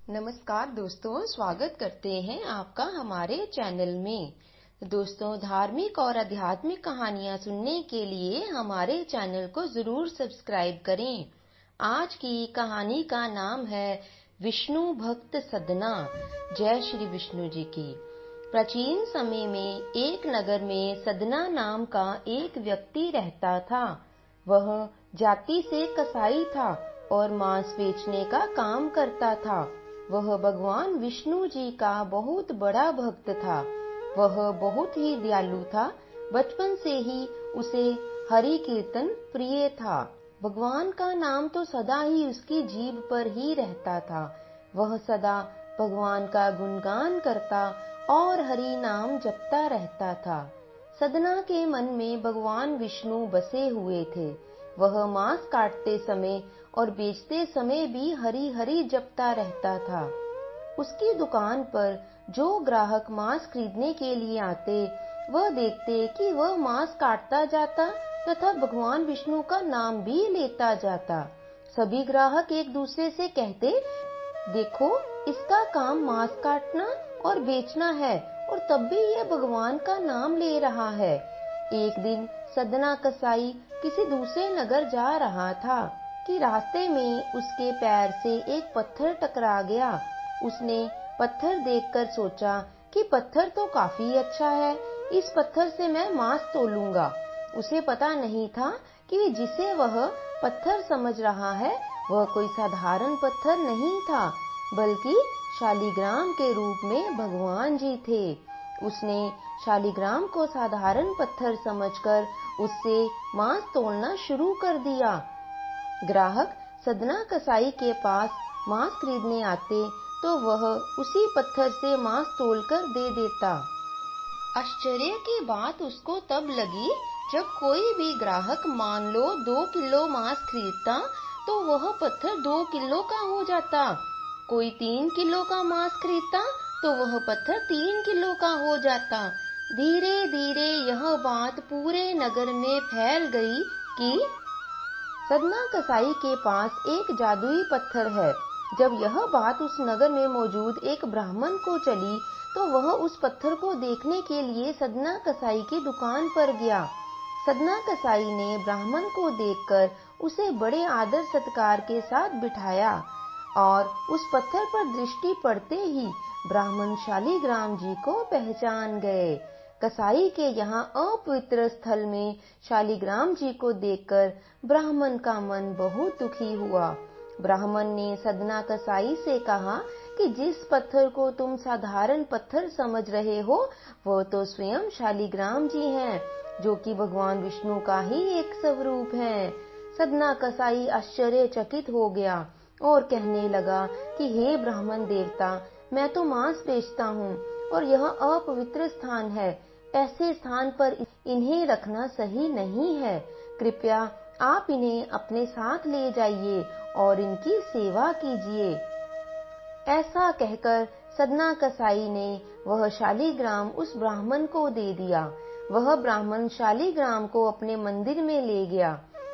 नमस्कार दोस्तों, स्वागत करते हैं आपका हमारे चैनल में। दोस्तों, धार्मिक और आध्यात्मिक कहानियाँ सुनने के लिए हमारे चैनल को जरूर सब्सक्राइब करें। आज की कहानी का नाम है विष्णु भक्त सदना। जय श्री विष्णु जी की। प्राचीन समय में एक नगर में सदना नाम का एक व्यक्ति रहता था। वह जाति से कसाई था और मांस बेचने का काम करता था। वह भगवान विष्णु जी का बहुत बड़ा भक्त था। वह बहुत ही दयालु था। बचपन से ही उसे हरि कीर्तन प्रिय था। भगवान का नाम तो सदा ही उसकी जीभ पर ही रहता था। वह सदा भगवान का गुणगान करता और हरि नाम जपता रहता था। सदना के मन में भगवान विष्णु बसे हुए थे। वह मांस काटते समय और बेचते समय भी हरि हरि जपता रहता था। उसकी दुकान पर जो ग्राहक मांस खरीदने के लिए आते, वह देखते कि वह मांस काटता जाता तथा भगवान विष्णु का नाम भी लेता जाता। सभी ग्राहक एक दूसरे से कहते, देखो, इसका काम मांस काटना और बेचना है और तब भी यह भगवान का नाम ले रहा है। एक दिन सदना कसाई किसी दूसरे नगर जा रहा था कि रास्ते में उसके पैर से एक पत्थर टकरा गया। उसने पत्थर देखकर सोचा कि पत्थर तो काफी अच्छा है, इस पत्थर से मैं मांस तोलूंगा। उसे पता नहीं था कि जिसे वह पत्थर समझ रहा है वह कोई साधारण पत्थर नहीं था, बल्कि शालिग्राम के रूप में भगवान जी थे। उसने शालिग्राम को साधारण पत्थर समझकर उससे मांस तोलना शुरू कर दिया। ग्राहक सदना कसाई के पास मांस खरीदने आते तो वह उसी पत्थर से मांस तोलकर दे देता। आश्चर्य की बात उसको तब लगी जब कोई भी ग्राहक मान लो 2 किलो मांस खरीदता तो वह पत्थर 2 किलो का हो जाता। कोई 3 किलो का मांस खरीदता तो वह पत्थर 3 किलो का हो जाता। धीरे धीरे यह बात पूरे नगर में फैल गई कि सदना कसाई के पास एक जादुई पत्थर है। जब यह बात उस नगर में मौजूद एक ब्राह्मण को चली तो वह उस पत्थर को देखने के लिए सदना कसाई की दुकान पर गया। सदना कसाई ने ब्राह्मण को देखकर उसे बड़े आदर सत्कार के साथ बिठाया और उस पत्थर पर दृष्टि पड़ते ही ब्राह्मण शालिग्राम जी को पहचान गए। कसाई के यहाँ अपवित्र स्थल में शालिग्राम जी को देखकर ब्राह्मण का मन बहुत दुखी हुआ। ब्राह्मण ने सदना कसाई से कहा कि जिस पत्थर को तुम साधारण पत्थर समझ रहे हो वो तो स्वयं शालिग्राम जी हैं, जो कि भगवान विष्णु का ही एक स्वरूप है। सदना कसाई आश्चर्यचकित हो गया और कहने लगा कि हे ब्राह्मण देवता, मैं तो मांस बेचता हूँ और यह अपवित्र स्थान है। ऐसे स्थान पर इन्हें रखना सही नहीं है। कृपया आप इन्हें अपने साथ ले जाइए और इनकी सेवा कीजिए। ऐसा कहकर सदना कसाई ने वह शालिग्राम उस ब्राह्मण को दे दिया। वह ब्राह्मण शालिग्राम को अपने मंदिर में ले गया।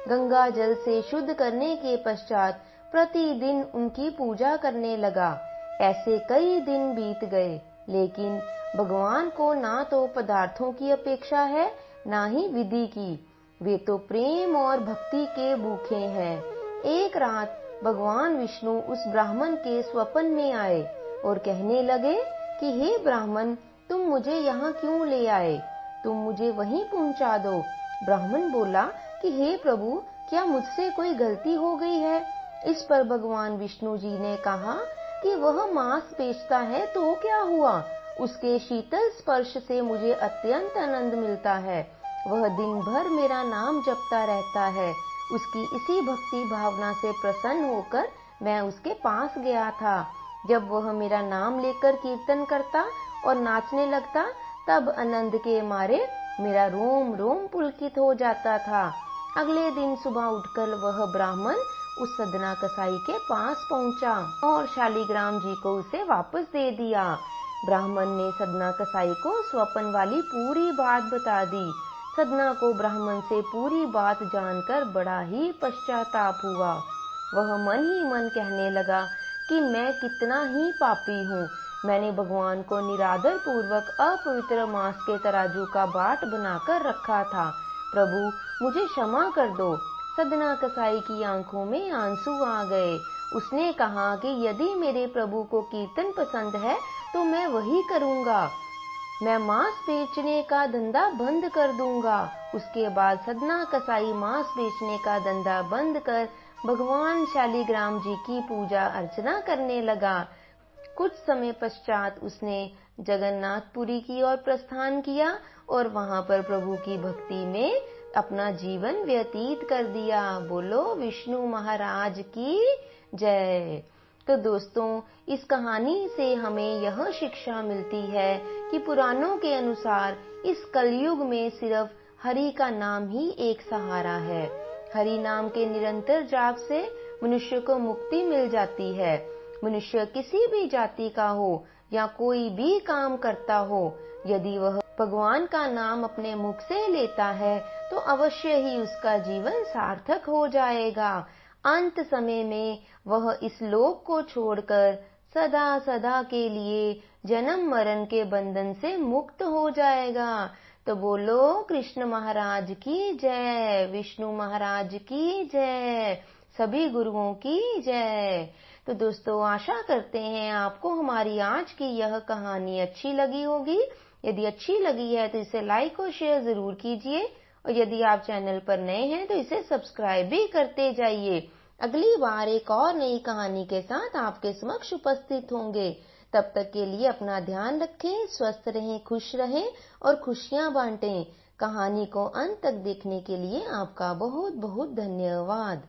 गंगा जल से शुद्ध करने के पश्चात प्रतिदिन उनकी पूजा करने लगा। ऐसे कई दिन बीत गए, लेकिन भगवान को ना तो पदार्थों की अपेक्षा है, ना ही विधि की। वे तो प्रेम और भक्ति के भूखे हैं। एक रात भगवान विष्णु उस ब्राह्मण के स्वप्न में आए और कहने लगे कि हे ब्राह्मण, तुम मुझे यहाँ क्यों ले आए? तुम मुझे वहीं पहुँचा दो। ब्राह्मण बोला कि हे प्रभु, क्या मुझसे कोई गलती हो गई है? इस पर भगवान विष्णु जी ने कहा कि वह मांस बेचता है तो क्या हुआ, उसके शीतल स्पर्श से मुझे अत्यंत आनंद मिलता है। वह दिन भर मेरा नाम जपता रहता है। उसकी इसी भक्ति भावना से प्रसन्न होकर मैं उसके पास गया था। जब वह मेरा नाम लेकर कीर्तन करता और नाचने लगता, तब आनंद के मारे मेरा रोम रोम पुलकित हो जाता था। अगले दिन सुबह उठकर वह ब्राह्मण उस सदना कसाई के पास पहुंचा और शालिग्राम जी को उसे वापस दे दिया। ब्राह्मण ने सदना कसाई को स्वप्न वाली पूरी बात बता दी। सदना को ब्राह्मण से पूरी बात जानकर बड़ा ही पश्चाताप हुआ। वह मन ही मन कहने लगा कि मैं कितना ही पापी हूँ। मैंने भगवान को निरादर पूर्वक अपवित्र मांस के तराजू का बाट बनाकर रखा था। प्रभु मुझे क्षमा कर दो। सदना कसाई की आंखों में आंसू आ गए। उसने कहा कि यदि मेरे प्रभु को कीर्तन पसंद है तो मैं वही करूँगा। मैं मांस बेचने का धंधा बंद कर दूंगा। उसके बाद सदना कसाई मांस बेचने का धंधा बंद कर भगवान शालिग्राम जी की पूजा अर्चना करने लगा। कुछ समय पश्चात उसने जगन्नाथपुरी की ओर प्रस्थान किया और वहां पर प्रभु की भक्ति में अपना जीवन व्यतीत कर दिया। बोलो विष्णु महाराज की जय। तो दोस्तों, इस कहानी से हमें यह शिक्षा मिलती है कि पुराणों के अनुसार इस कलयुग में सिर्फ हरि का नाम ही एक सहारा है। हरि नाम के निरंतर जाप से मनुष्य को मुक्ति मिल जाती है। मनुष्य किसी भी जाति का हो या कोई भी काम करता हो, यदि वह भगवान का नाम अपने मुख से लेता है तो अवश्य ही उसका जीवन सार्थक हो जाएगा। अंत समय में वह इस लोक को छोड़कर सदा सदा के लिए जन्म मरण के बंधन से मुक्त हो जाएगा। तो बोलो कृष्ण महाराज की जय, विष्णु महाराज की जय, सभी गुरुओं की जय। तो दोस्तों, आशा करते हैं आपको हमारी आज की यह कहानी अच्छी लगी होगी। यदि अच्छी लगी है तो इसे लाइक और शेयर जरूर कीजिए, और यदि आप चैनल पर नए हैं तो इसे सब्सक्राइब भी करते जाइए। अगली बार एक और नई कहानी के साथ आपके समक्ष उपस्थित होंगे। तब तक के लिए अपना ध्यान रखें, स्वस्थ रहें, खुश रहें और खुशियां बांटें। कहानी को अंत तक देखने के लिए आपका बहुत बहुत धन्यवाद।